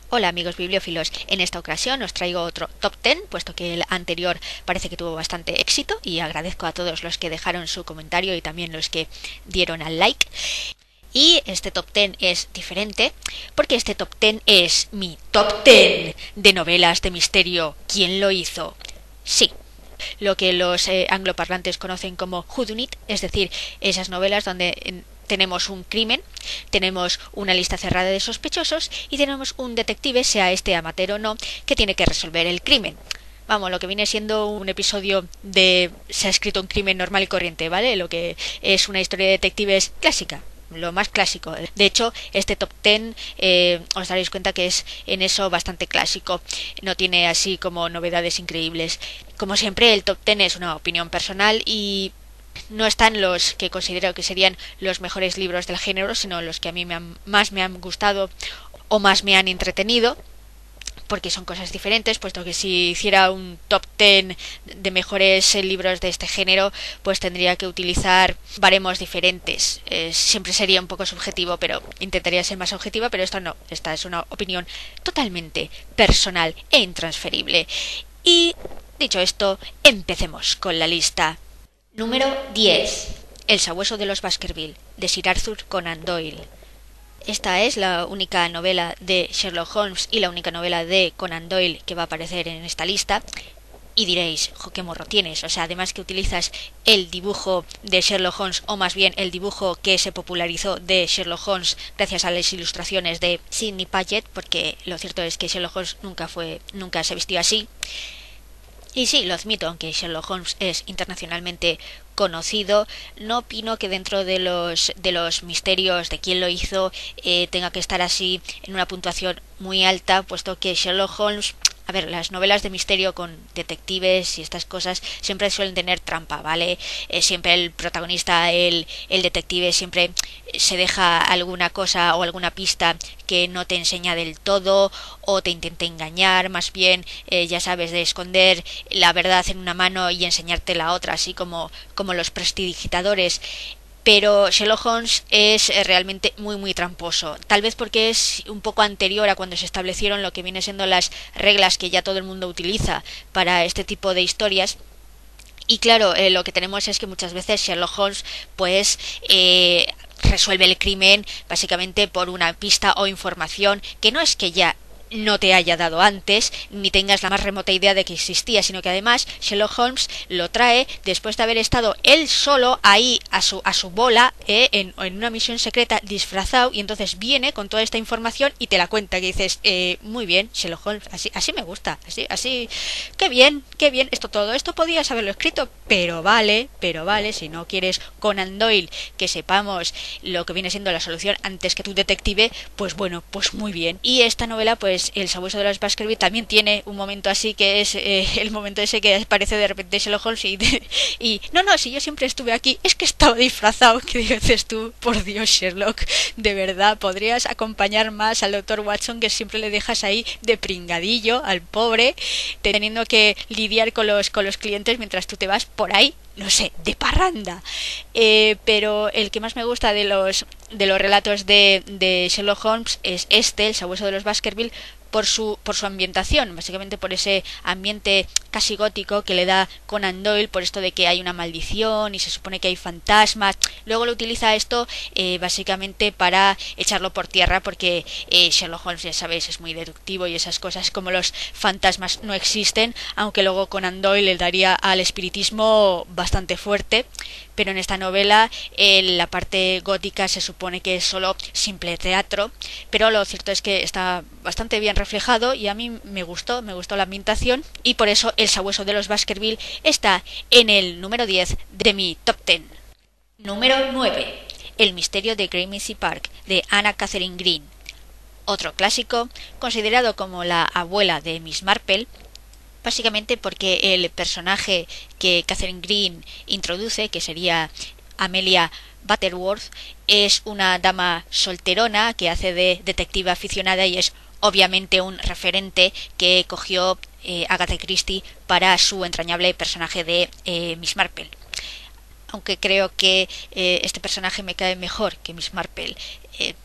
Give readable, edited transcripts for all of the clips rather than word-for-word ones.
Hola amigos bibliófilos, en esta ocasión os traigo otro top 10, puesto que el anterior parece que tuvo bastante éxito y agradezco a todos los que dejaron su comentario y también los que dieron al like. Y este top 10 es diferente porque este top 10 es mi top 10 de novelas de misterio. ¿Quién lo hizo? Sí, lo que los angloparlantes conocen como whodunit, es decir, esas novelas donde tenemos un crimen, tenemos una lista cerrada de sospechosos y tenemos un detective, sea este amateur o no, que tiene que resolver el crimen. Vamos, lo que viene siendo un episodio de Se ha escrito un crimen normal y corriente, ¿vale? Lo que es una historia de detectives clásica, lo más clásico. De hecho, este top 10 os daréis cuenta que es en eso bastante clásico. No tiene así como novedades increíbles. Como siempre, el top 10 es una opinión personal y no están los que considero que serían los mejores libros del género, sino los que a mí más me han gustado o más me han entretenido, porque son cosas diferentes, puesto que si hiciera un top 10 de mejores libros de este género, pues tendría que utilizar baremos diferentes. Siempre sería un poco subjetivo, pero intentaría ser más objetiva, pero esto no, esta es una opinión totalmente personal e intransferible. Y dicho esto, empecemos con la lista. Número 10. El sabueso de los Baskerville, de Sir Arthur Conan Doyle. Esta es la única novela de Sherlock Holmes y la única novela de Conan Doyle que va a aparecer en esta lista. Y diréis, jo, qué morro tienes. O sea, además que utilizas el dibujo de Sherlock Holmes, o más bien el dibujo que se popularizó de Sherlock Holmes gracias a las ilustraciones de Sidney Paget, porque lo cierto es que Sherlock Holmes nunca se vistió así. Y sí, lo admito, aunque Sherlock Holmes es internacionalmente conocido, no opino que dentro de los misterios de quién lo hizo tenga que estar así en una puntuación muy alta, puesto que Sherlock Holmes, a ver, las novelas de misterio con detectives y estas cosas siempre suelen tener trampa, ¿vale? Siempre el protagonista, el detective, siempre se deja alguna cosa o alguna pista que no te enseña del todo o te intenta engañar, más bien, ya sabes, de esconder la verdad en una mano y enseñarte la otra, así como los prestidigitadores. Pero Sherlock Holmes es realmente muy tramposo, tal vez porque es un poco anterior a cuando se establecieron lo que viene siendo las reglas que ya todo el mundo utiliza para este tipo de historias. Y claro, lo que tenemos es que muchas veces Sherlock Holmes pues resuelve el crimen básicamente por una pista o información que no es que ya no te haya dado antes, ni tengas la más remota idea de que existía, sino que además Sherlock Holmes lo trae después de haber estado él solo ahí a su bola, en una misión secreta disfrazado, y entonces viene con toda esta información y te la cuenta, que dices, muy bien, Sherlock Holmes, así me gusta, así, qué bien, todo esto podías haberlo escrito, pero vale, si no quieres Conan Doyle, que sepamos lo que viene siendo la solución antes que tu detective, pues bueno, pues muy bien. Y esta novela, pues el sabueso de los Baskerville también tiene un momento así, que es el momento ese que aparece de repente Sherlock Holmes y no, si yo siempre estuve aquí, es que estaba disfrazado. Que dices tú, por Dios, Sherlock, de verdad, podrías acompañar más al doctor Watson, que siempre le dejas ahí de pringadillo al pobre, teniendo que lidiar con los clientes mientras tú te vas por ahí, no sé, de parranda. Pero el que más me gusta de los relatos de Sherlock Holmes es el sabueso de los Baskerville, por su ambientación, básicamente por ese ambiente casi gótico que le da Conan Doyle, por esto de que hay una maldición y se supone que hay fantasmas. Luego lo utiliza esto básicamente para echarlo por tierra, porque Sherlock Holmes, ya sabéis, es muy deductivo y esas cosas, como los fantasmas no existen, aunque luego Conan Doyle le daría al espiritismo bastante fuerte. Pero en esta novela la parte gótica se supone que es solo simple teatro, pero lo cierto es que está bastante bien reflejado y a mí me gustó la ambientación, y por eso el sabueso de los Baskerville está en el número 10 de mi top 10. Número 9. El misterio de Gramercy Park, de Anna Catherine Green. Otro clásico, considerado como la abuela de Miss Marple, básicamente porque el personaje que Catherine Green introduce, que sería Amelia Butterworth, es una dama solterona que hace de detective aficionada y es obviamente un referente que cogió Agatha Christie para su entrañable personaje de Miss Marple. aunque creo que este personaje me cae mejor que Miss Marple.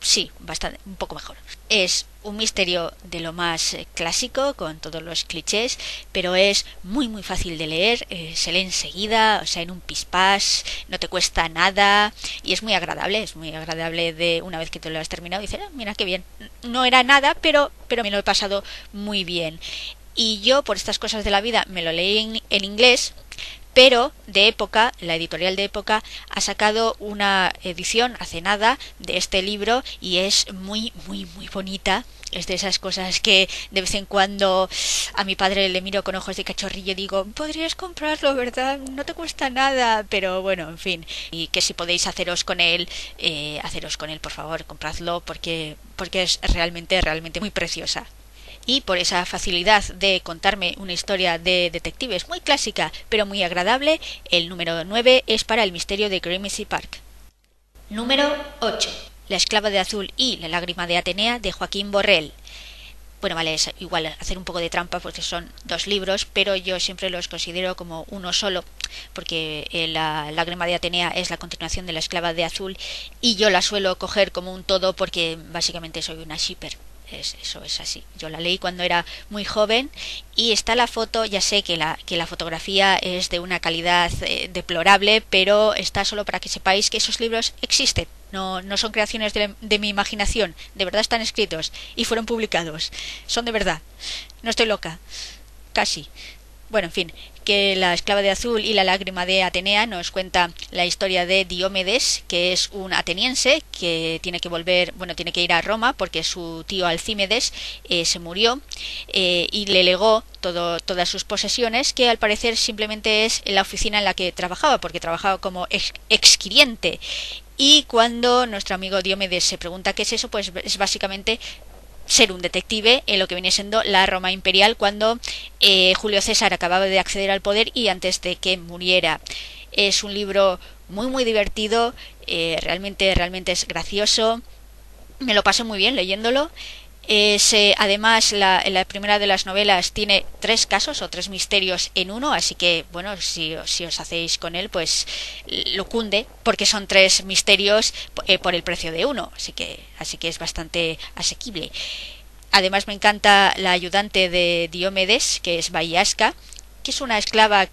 Sí, bastante, un poco mejor. Es un misterio de lo más clásico, con todos los clichés, pero es muy fácil de leer, se lee enseguida, o sea, en un pispás, no te cuesta nada y es muy agradable de una vez que te lo has terminado, dices, mira qué bien, no era nada, pero me lo he pasado muy bien. Y yo, por estas cosas de la vida, me lo leí en inglés, pero de Época, la editorial de Época, ha sacado una edición hace nada de este libro y es muy bonita. Es de esas cosas que de vez en cuando a mi padre le miro con ojos de cachorrillo y digo, podrías comprarlo, ¿verdad? No te cuesta nada, pero bueno, en fin. Y que si podéis haceros con él, por favor, compradlo porque es realmente muy preciosa. Y por esa facilidad de contarme una historia de detectives muy clásica pero muy agradable, el número 9 es para El misterio de Gramercy Park. Número 8. La esclava de azul y la lágrima de Atenea de Joaquín Borrell. Bueno, vale, es igual hacer un poco de trampa porque son dos libros, pero yo siempre los considero como uno solo, porque la lágrima de Atenea es la continuación de la esclava de azul y yo la suelo coger como un todo porque básicamente soy una shipper. Eso es así. Yo la leí cuando era muy joven y está la foto, ya sé que la fotografía es de una calidad deplorable, pero está solo para que sepáis que esos libros existen. No son creaciones de mi imaginación, de verdad están escritos y fueron publicados. Son de verdad. No estoy loca. Casi. Bueno, en fin, que la esclava de azul y la lágrima de Atenea nos cuenta la historia de Diomedes, que es un ateniense que tiene que ir a Roma porque su tío Alcímedes se murió y le legó todas sus posesiones, que al parecer simplemente es en la oficina en la que trabajaba, porque trabajaba como exquiriente. Y cuando nuestro amigo Diomedes se pregunta qué es eso, pues es básicamente ser un detective en lo que viene siendo la Roma imperial cuando Julio César acababa de acceder al poder y antes de que muriera. Es un libro muy divertido, realmente es gracioso, me lo paso muy bien leyéndolo. Además, la primera de las novelas tiene 3 casos o 3 misterios en uno, así que, bueno, si os hacéis con él, pues lo cunde, porque son 3 misterios por el precio de uno, así que es bastante asequible. Además, me encanta la ayudante de Diomedes, que es Baiasca, que es una esclava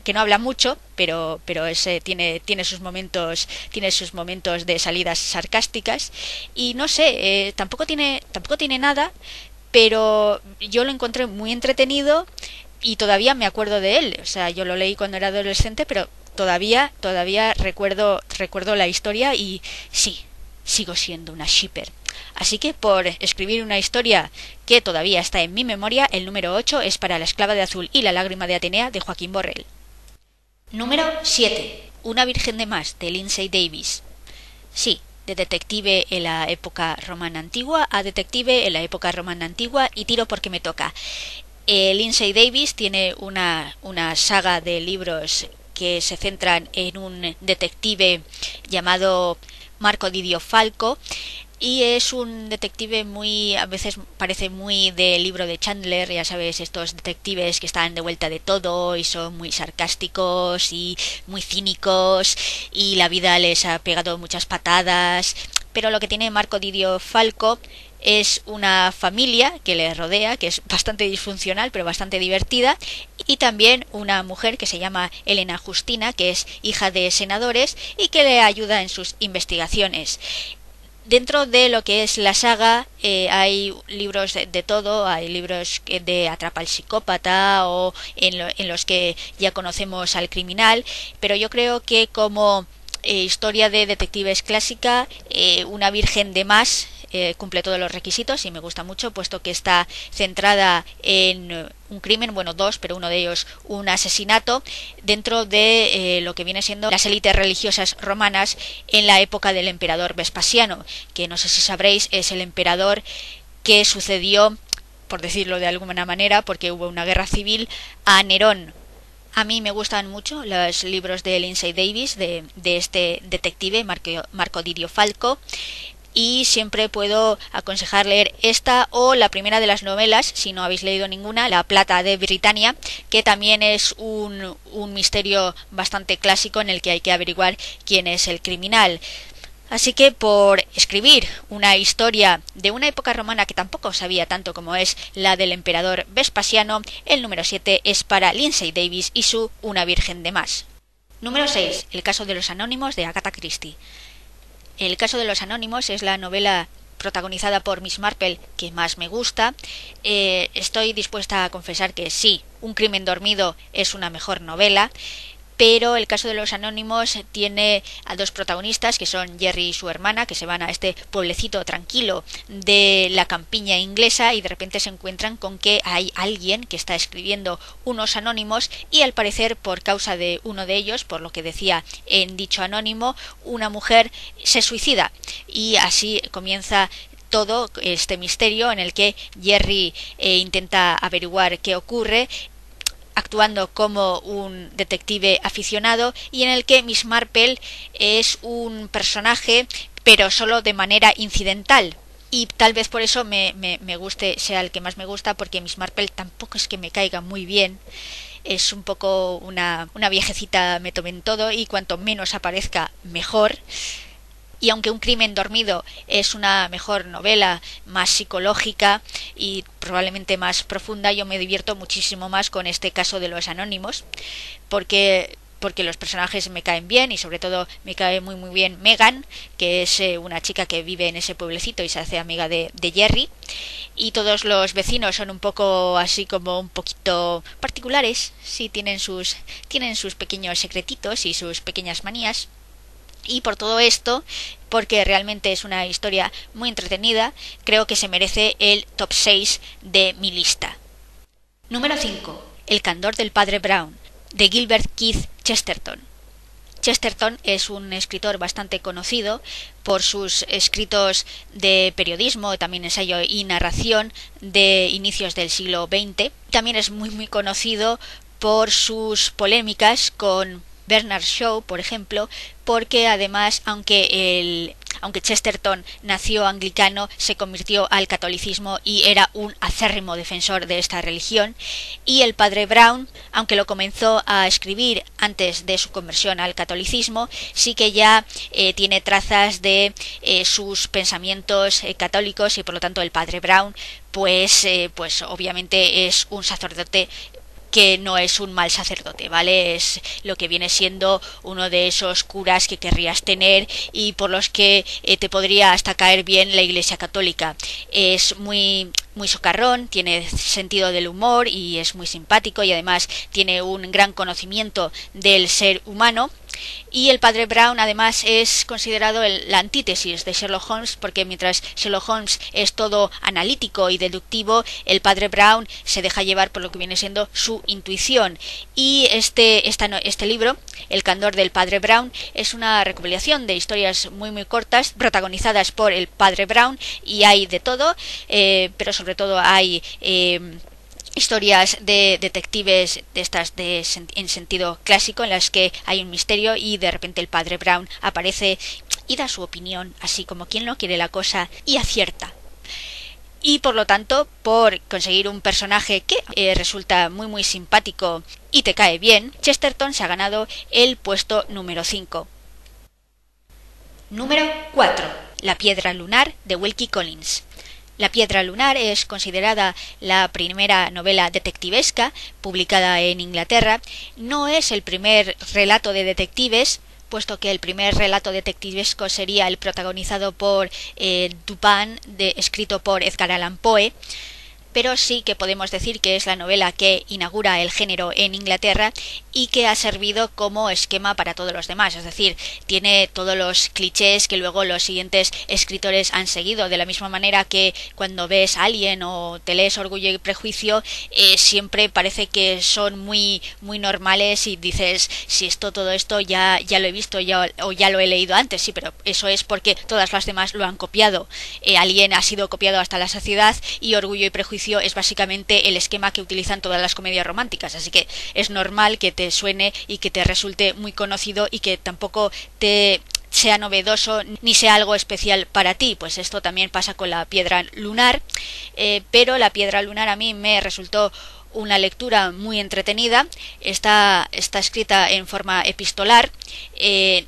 que no habla mucho, pero tiene sus momentos de salidas sarcásticas y no sé, tampoco tiene nada, pero yo lo encontré muy entretenido y todavía me acuerdo de él. O sea, yo lo leí cuando era adolescente, pero todavía recuerdo la historia y sí, sigo siendo una shipper. Así que por escribir una historia que todavía está en mi memoria, el número 8 es para La esclava de azul y la lágrima de Atenea de Joaquín Borrell. Número 7. Una virgen de más, de Lindsay Davis. Sí, de detective en la época romana antigua a detective en la época romana antigua y tiro porque me toca. Lindsay Davis tiene una saga de libros que se centran en un detective llamado Marco Didio Falco, y es un detective a veces parece muy del libro de Chandler, ya sabes, estos detectives que están de vuelta de todo y son muy sarcásticos y muy cínicos y la vida les ha pegado muchas patadas, pero lo que tiene Marco Didio Falco es una familia que le rodea, que es bastante disfuncional pero bastante divertida, y también una mujer que se llama Elena Justina, que es hija de senadores y que le ayuda en sus investigaciones. Dentro de lo que es la saga hay libros de todo, hay libros de Atrapa al psicópata o en los que ya conocemos al criminal, pero yo creo que como historia de detectives clásica, Una virgen de más cumple todos los requisitos y me gusta mucho, puesto que está centrada en un crimen, bueno, 2, pero uno de ellos un asesinato dentro de lo que viene siendo las élites religiosas romanas en la época del emperador Vespasiano, que no sé si sabréis, es el emperador que sucedió, por decirlo de alguna manera, porque hubo una guerra civil, a Nerón. A mí me gustan mucho los libros de Lindsay Davis, de este detective Marco Didio Falco. y siempre puedo aconsejar leer esta o la primera de las novelas, si no habéis leído ninguna, La Plata de Britannia, que también es un misterio bastante clásico en el que hay que averiguar quién es el criminal. Así que por escribir una historia de una época romana que tampoco sabía tanto como es la del emperador Vespasiano, el número 7 es para Lindsay Davis y su Una Virgen de Más. Número 6. El caso de los anónimos de Agatha Christie. El caso de los anónimos es la novela protagonizada por Miss Marple que más me gusta. Estoy dispuesta a confesar que sí, Un crimen dormido es una mejor novela, pero el caso de los anónimos tiene a dos protagonistas que son Jerry y su hermana, que se van a este pueblecito tranquilo de la campiña inglesa y de repente se encuentran con que hay alguien que está escribiendo unos anónimos y al parecer por causa de uno de ellos, por lo que decía en dicho anónimo, una mujer se suicida y así comienza todo este misterio en el que Jerry intenta averiguar qué ocurre, actuando como un detective aficionado y en el que Miss Marple es un personaje pero solo de manera incidental. Y tal vez por eso me guste, sea el que más me gusta, porque Miss Marple tampoco es que me caiga muy bien. Es un poco una viejecita me tomen todo y cuanto menos aparezca mejor. Y aunque Un crimen dormido es una mejor novela, más psicológica y probablemente más profunda, yo me divierto muchísimo más con este caso de los anónimos, porque los personajes me caen bien y sobre todo me cae muy bien Megan, que es una chica que vive en ese pueblecito y se hace amiga de Jerry, y todos los vecinos son un poco así como un poquito particulares, sí, tienen sus pequeños secretitos y sus pequeñas manías. Y por todo esto, porque realmente es una historia muy entretenida, creo que se merece el top 6 de mi lista. Número 5. El candor del padre Brown, de Gilbert Keith Chesterton. Chesterton es un escritor bastante conocido por sus escritos de periodismo, también ensayo y narración de inicios del siglo XX. También es muy conocido por sus polémicas con Bernard Shaw, por ejemplo, porque además, aunque Chesterton nació anglicano, se convirtió al catolicismo y era un acérrimo defensor de esta religión, y el padre Brown, aunque lo comenzó a escribir antes de su conversión al catolicismo, sí que ya tiene trazas de sus pensamientos católicos y por lo tanto el padre Brown pues obviamente es un sacerdote que no es un mal sacerdote, ¿vale? Es lo que viene siendo uno de esos curas que querrías tener y por los que te podría hasta caer bien la Iglesia Católica. Es muy socarrón, tiene sentido del humor y es muy simpático y además tiene un gran conocimiento del ser humano. Y el padre Brown además es considerado la antítesis de Sherlock Holmes, porque mientras Sherlock Holmes es todo analítico y deductivo, el padre Brown se deja llevar por lo que viene siendo su intuición. Y este libro, El candor del padre Brown, es una recopilación de historias muy cortas protagonizadas por el padre Brown y hay de todo, pero sobre todo hay historias de detectives de estas en sentido clásico en las que hay un misterio y de repente el padre Brown aparece y da su opinión así como quien no quiere la cosa y acierta. Y por lo tanto, por conseguir un personaje que resulta muy simpático y te cae bien, Chesterton se ha ganado el puesto número 5. Número 4. La piedra lunar de Wilkie Collins. La piedra lunar es considerada la primera novela detectivesca publicada en Inglaterra. No es el primer relato de detectives, puesto que el primer relato detectivesco sería el protagonizado por Dupin, escrito por Edgar Allan Poe, pero sí que podemos decir que es la novela que inaugura el género en Inglaterra y que ha servido como esquema para todos los demás, es decir, tiene todos los clichés que luego los siguientes escritores han seguido, de la misma manera que cuando ves Alien o te lees Orgullo y Prejuicio, siempre parece que son muy normales y dices, si todo esto ya lo he visto o ya lo he leído antes, sí, pero eso es porque todas las demás lo han copiado. Alien ha sido copiado hasta la saciedad y Orgullo y Prejuicio es básicamente el esquema que utilizan todas las comedias románticas, así que es normal que te suene y que te resulte muy conocido y que tampoco te sea novedoso ni sea algo especial para ti. Pues esto también pasa con La piedra lunar, pero La piedra lunar a mí me resultó una lectura muy entretenida. Está escrita en forma epistolar.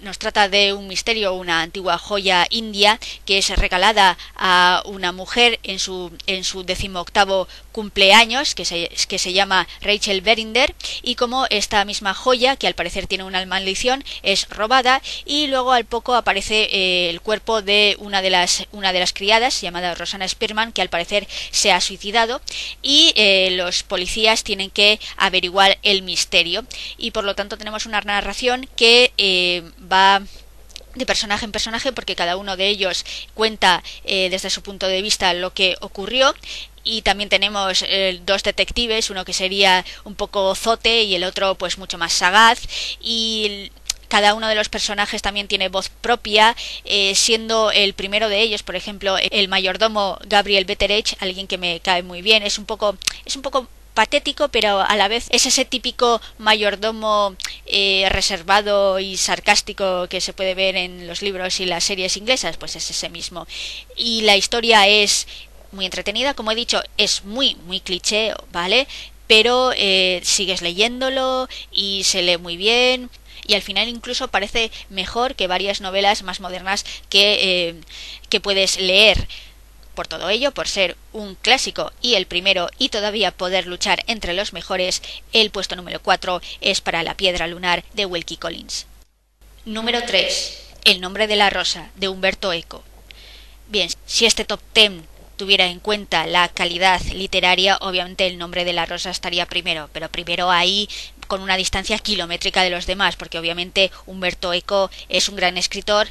Nos trata de un misterio, una antigua joya india que es regalada a una mujer en su 18º cumpleaños, que se llama Rachel Verinder, y como esta misma joya, que al parecer tiene una maldición, es robada, y luego al poco aparece el cuerpo de una de las criadas, llamada Rosanna Spearman, que al parecer se ha suicidado, y los policías tienen que averiguar el misterio, y por lo tanto tenemos una narración que va de personaje en personaje, porque cada uno de ellos cuenta desde su punto de vista lo que ocurrió. Y también tenemos dos detectives, uno que sería un poco zote y el otro pues mucho más sagaz, y cada uno de los personajes también tiene voz propia, siendo el primero de ellos, por ejemplo, el mayordomo Gabriel Betteredge, alguien que me cae muy bien. Es un poco patético, pero a la vez es ese típico mayordomo reservado y sarcástico que se puede ver en los libros y las series inglesas, pues es ese mismo. Y la historia es muy entretenida, como he dicho, es muy cliché, ¿vale? Pero sigues leyéndolo y se lee muy bien, y al final incluso parece mejor que varias novelas más modernas que puedes leer. Por todo ello, por ser un clásico y el primero y todavía poder luchar entre los mejores, el puesto número 4 es para La piedra lunar de Wilkie Collins. Número 3. El nombre de la rosa de Umberto Eco. Bien, si este top 10 tuviera en cuenta la calidad literaria, obviamente El nombre de la rosa estaría primero, pero primero ahí con una distancia kilométrica de los demás, porque obviamente Umberto Eco es un gran escritor,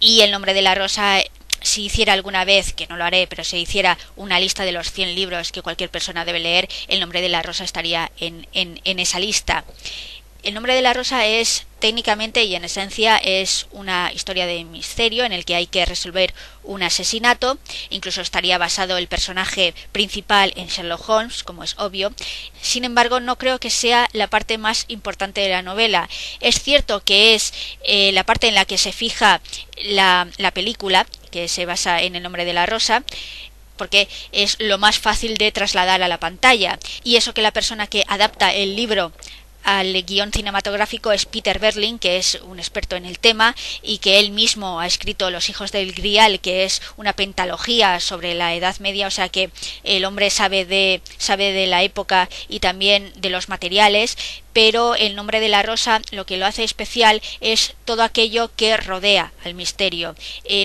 y El nombre de la rosa, si hiciera alguna vez, que no lo haré, pero si hiciera una lista de los 100 libros que cualquier persona debe leer, El nombre de la rosa estaría en esa lista. El nombre de la rosa es técnicamente y en esencia es una historia de misterio en el que hay que resolver un asesinato. Incluso estaría basado el personaje principal en Sherlock Holmes, como es obvio. Sin embargo, no creo que sea la parte más importante de la novela. Es cierto que es la parte en la que se fija la película, que se basa en El nombre de la rosa, porque es lo más fácil de trasladar a la pantalla. Y eso que la persona que adapta el libro al guión cinematográfico es Peter Berling, que es un experto en el tema y que él mismo ha escrito Los hijos del Grial, que es una pentalogía sobre la Edad Media, o sea que el hombre sabe de la época y también de los materiales. Pero El nombre de la rosa, lo que lo hace especial es todo aquello que rodea al misterio,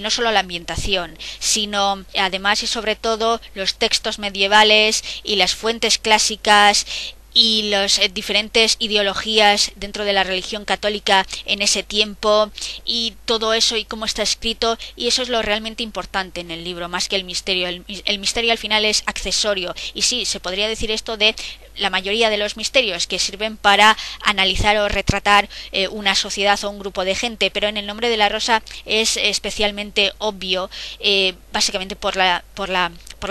no solo la ambientación, sino además y sobre todo los textos medievales y las fuentes clásicas y las diferentes ideologías dentro de la religión católica en ese tiempo, y todo eso y cómo está escrito, y eso es lo realmente importante en el libro, más que el misterio. El misterio al final es accesorio, y sí, se podría decir esto de la mayoría de los misterios, que sirven para analizar o retratar una sociedad o un grupo de gente, pero en El nombre de la rosa es especialmente obvio, básicamente por la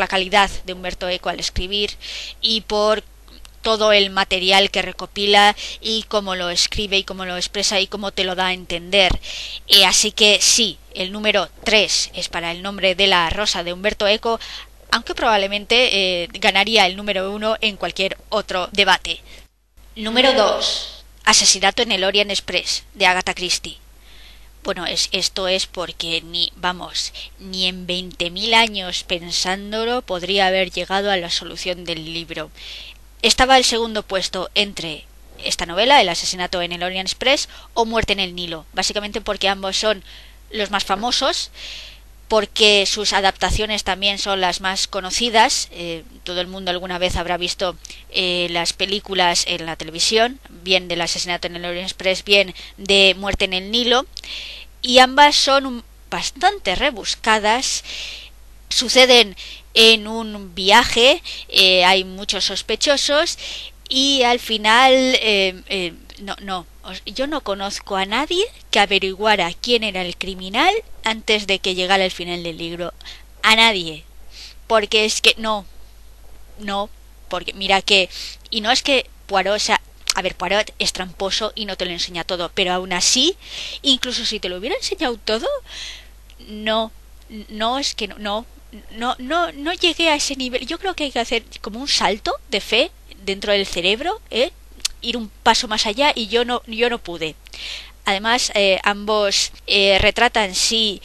calidad de Umberto Eco al escribir y por todo el material que recopila y cómo lo escribe y cómo lo expresa y cómo te lo da a entender. Así que sí, el número 3 es para El nombre de la rosa de Umberto Eco, aunque probablemente ganaría el número 1 en cualquier otro debate. Número 2. Asesinato en el Orient Express de Agatha Christie. Bueno, esto es porque ni en 20.000 años pensándolo podría haber llegado a la solución del libro. Estaba el segundo puesto entre esta novela, El asesinato en el Orient Express, o Muerte en el Nilo, básicamente porque ambos son los más famosos, porque sus adaptaciones también son las más conocidas. Todo el mundo alguna vez habrá visto las películas en la televisión, bien del asesinato en el Orient Express, bien de Muerte en el Nilo, y ambas son bastante rebuscadas. Suceden en un viaje, hay muchos sospechosos y al final yo no conozco a nadie que averiguara quién era el criminal antes de que llegara el final del libro. A nadie. Porque es que no, porque mira que, y no es que Poirot, o sea, A ver, Poirot es tramposo y no te lo enseña todo, pero aún así, incluso si te lo hubiera enseñado todo, no, no es que no llegué a ese nivel. Yo creo que hay que hacer como un salto de fe dentro del cerebro, ir un paso más allá, y yo no pude. Además, ambos retratan sí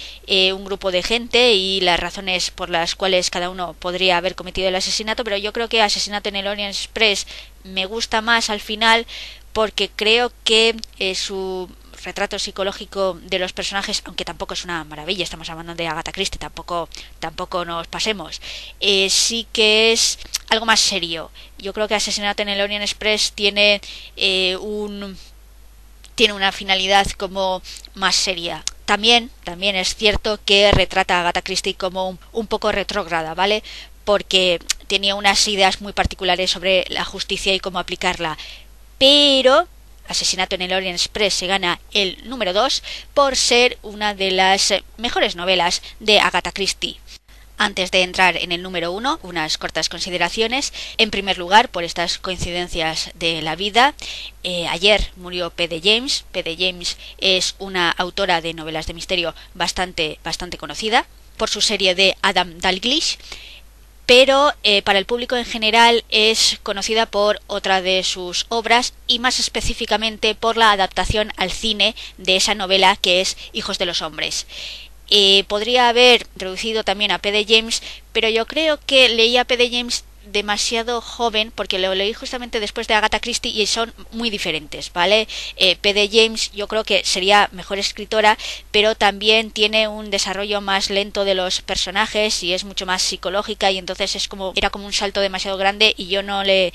un grupo de gente y las razones por las cuales cada uno podría haber cometido el asesinato, pero yo creo que Asesinato en el Orient Express me gusta más al final, porque creo que su retrato psicológico de los personajes, aunque tampoco es una maravilla, estamos hablando de Agatha Christie, tampoco nos pasemos, sí que es algo más serio. Yo creo que Asesinato en el Orient Express tiene una finalidad como más seria. También es cierto que retrata a Agatha Christie como un poco retrógrada, ¿vale? Porque tenía unas ideas muy particulares sobre la justicia y cómo aplicarla. Pero Asesinato en el Orient Express se gana el número 2 por ser una de las mejores novelas de Agatha Christie. Antes de entrar en el número 1, unas cortas consideraciones. En primer lugar, por estas coincidencias de la vida, ayer murió P.D. James. P.D. James es una autora de novelas de misterio bastante conocida por su serie de Adam Dalglish, pero para el público en general es conocida por otra de sus obras, y más específicamente por la adaptación al cine de esa novela, que es Hijos de los Hombres. Podría haber introducido también a P.D. James, pero yo creo que leí a P.D. James demasiado joven, porque lo leí justamente después de Agatha Christie y son muy diferentes, ¿vale? P.D. James yo creo que sería mejor escritora, pero también tiene un desarrollo más lento de los personajes y es mucho más psicológica, y entonces era como un salto demasiado grande, y yo no le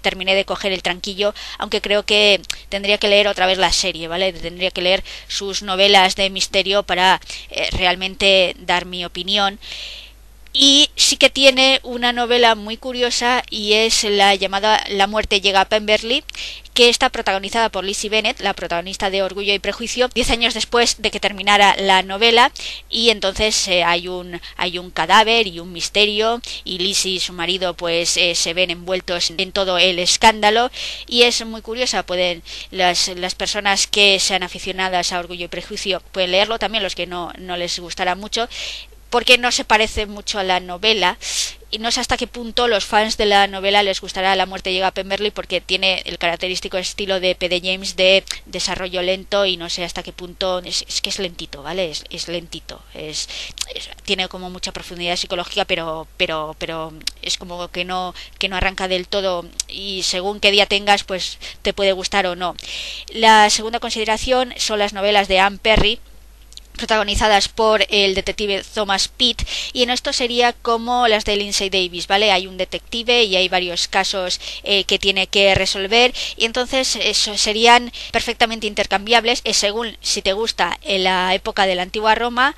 terminé de coger el tranquillo, aunque creo que tendría que leer otra vez la serie, ¿vale? Tendría que leer sus novelas de misterio para realmente dar mi opinión. Y sí que tiene una novela muy curiosa, y es la llamada La muerte llega a Pemberley, que está protagonizada por Lizzie Bennet, la protagonista de Orgullo y Prejuicio, 10 años después de que terminara la novela, y entonces hay un cadáver y un misterio, y Lizzie y su marido pues se ven envueltos en todo el escándalo, y es muy curiosa. Pueden las personas que sean aficionadas a Orgullo y Prejuicio pueden leerlo, también los que no les gustará mucho, porque no se parece mucho a la novela, y no sé hasta qué punto los fans de la novela les gustará La muerte llega a Pemberley, porque tiene el característico estilo de P.D. James de desarrollo lento, y no sé hasta qué punto es que es lentito, ¿vale? Es lentito, tiene como mucha profundidad psicológica, pero es como que no arranca del todo, y según qué día tengas pues te puede gustar o no. La segunda consideración son las novelas de Anne Perry, protagonizadas por el detective Thomas Pitt, y en esto sería como las de Lindsay Davis, ¿vale? Hay un detective y hay varios casos que tiene que resolver, y entonces eso serían perfectamente intercambiables, según si te gusta la época de la antigua Roma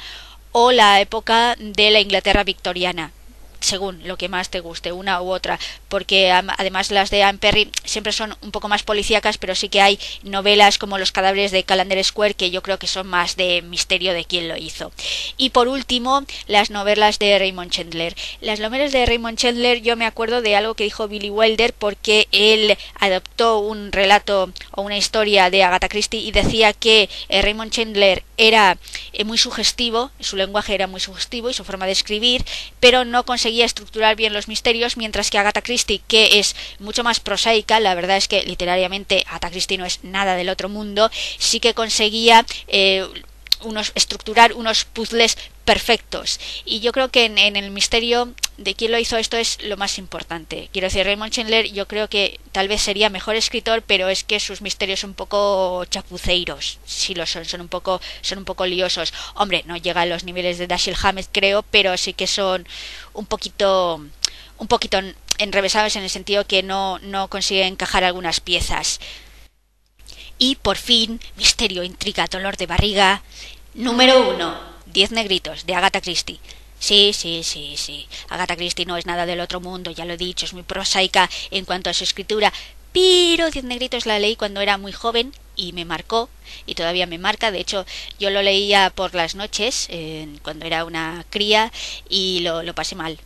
o la época de la Inglaterra victoriana, según lo que más te guste, una u otra, porque además las de Anne Perry siempre son un poco más policíacas, pero sí que hay novelas como Los cadáveres de Callander Square, que yo creo que son más de misterio de quién lo hizo. Y por último, las novelas de Raymond Chandler. Las novelas de Raymond Chandler, yo me acuerdo de algo que dijo Billy Wilder, porque él adoptó un relato o una historia de Agatha Christie, y decía que Raymond Chandler era muy sugestivo, su lenguaje era muy sugestivo y su forma de escribir, pero no conseguía estructurar bien los misterios, mientras que Agatha Christie, que es mucho más prosaica, la verdad es que literariamente Agatha Christie no es nada del otro mundo, sí que conseguía estructurar unos puzzles perfectos, y yo creo que en el misterio de quién lo hizo esto es lo más importante. Quiero decir, Raymond Chandler yo creo que tal vez sería mejor escritor, pero es que sus misterios son un poco chapuceiros, sí lo son un poco liosos. Hombre, no llega a los niveles de Dashiell Hammett, creo, pero sí que son un poquito enrevesados, en el sentido que no consiguen encajar algunas piezas. Y por fin, misterio, intriga, dolor de barriga. Número 1. 10 negritos, de Agatha Christie. Sí. Agatha Christie no es nada del otro mundo, ya lo he dicho, es muy prosaica en cuanto a su escritura. Pero 10 negritos la leí cuando era muy joven y me marcó, y todavía me marca. De hecho, yo lo leía por las noches, cuando era una cría, y lo pasé mal.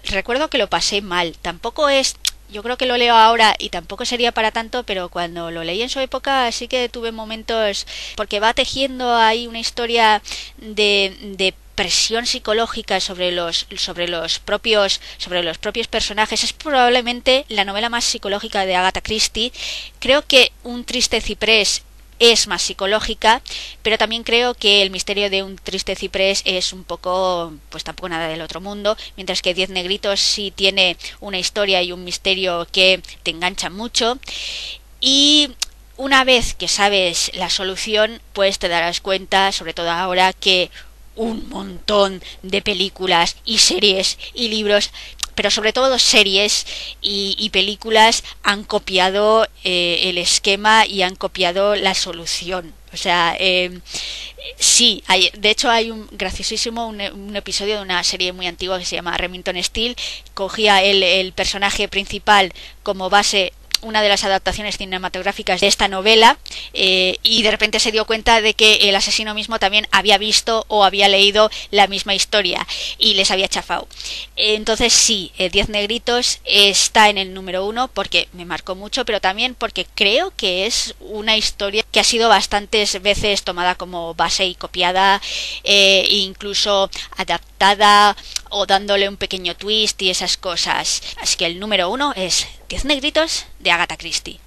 Recuerdo que lo pasé mal. Tampoco es yo creo que lo leo ahora y tampoco sería para tanto, pero cuando lo leí en su época sí que tuve momentos, porque va tejiendo ahí una historia de presión psicológica sobre los propios personajes. Es probablemente la novela más psicológica de Agatha Christie. Creo que Un triste ciprés es más psicológica, pero también creo que El misterio de un triste ciprés es un poco, pues tampoco nada del otro mundo, mientras que 10 negritos sí tiene una historia y un misterio que te engancha mucho. Y una vez que sabes la solución, pues te darás cuenta, sobre todo ahora, que un montón de películas y series y libros, pero sobre todo series y películas han copiado el esquema y han copiado la solución. O sea, sí, de hecho hay un graciosísimo un episodio de una serie muy antigua que se llama Remington Steele. Cogía el personaje principal como base una de las adaptaciones cinematográficas de esta novela, y de repente se dio cuenta de que el asesino mismo también había visto o había leído la misma historia y les había chafado. Entonces sí, 10 negritos está en el número 1 porque me marcó mucho, pero también porque creo que es una historia que ha sido bastantes veces tomada como base y copiada, e incluso adaptada o dándole un pequeño twist y esas cosas. Así que el número 1 es 10 negritos de Agatha Christie.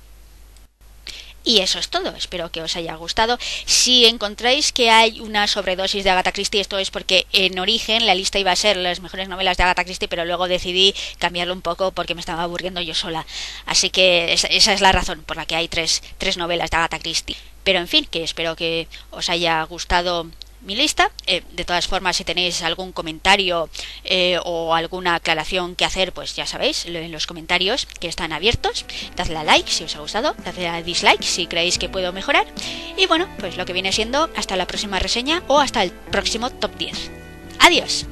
Y eso es todo, espero que os haya gustado. Si encontráis que hay una sobredosis de Agatha Christie, esto es porque en origen la lista iba a ser las mejores novelas de Agatha Christie, pero luego decidí cambiarlo un poco porque me estaba aburriendo yo sola. Así que esa es la razón por la que hay tres novelas de Agatha Christie. Pero en fin, que espero que os haya gustado mi lista. De todas formas, si tenéis algún comentario o alguna aclaración que hacer, pues ya sabéis, en los comentarios que están abiertos. Dadle a like si os ha gustado, dadle a dislike si creéis que puedo mejorar. Y bueno, pues lo que viene siendo hasta la próxima reseña o hasta el próximo top 10. ¡Adiós!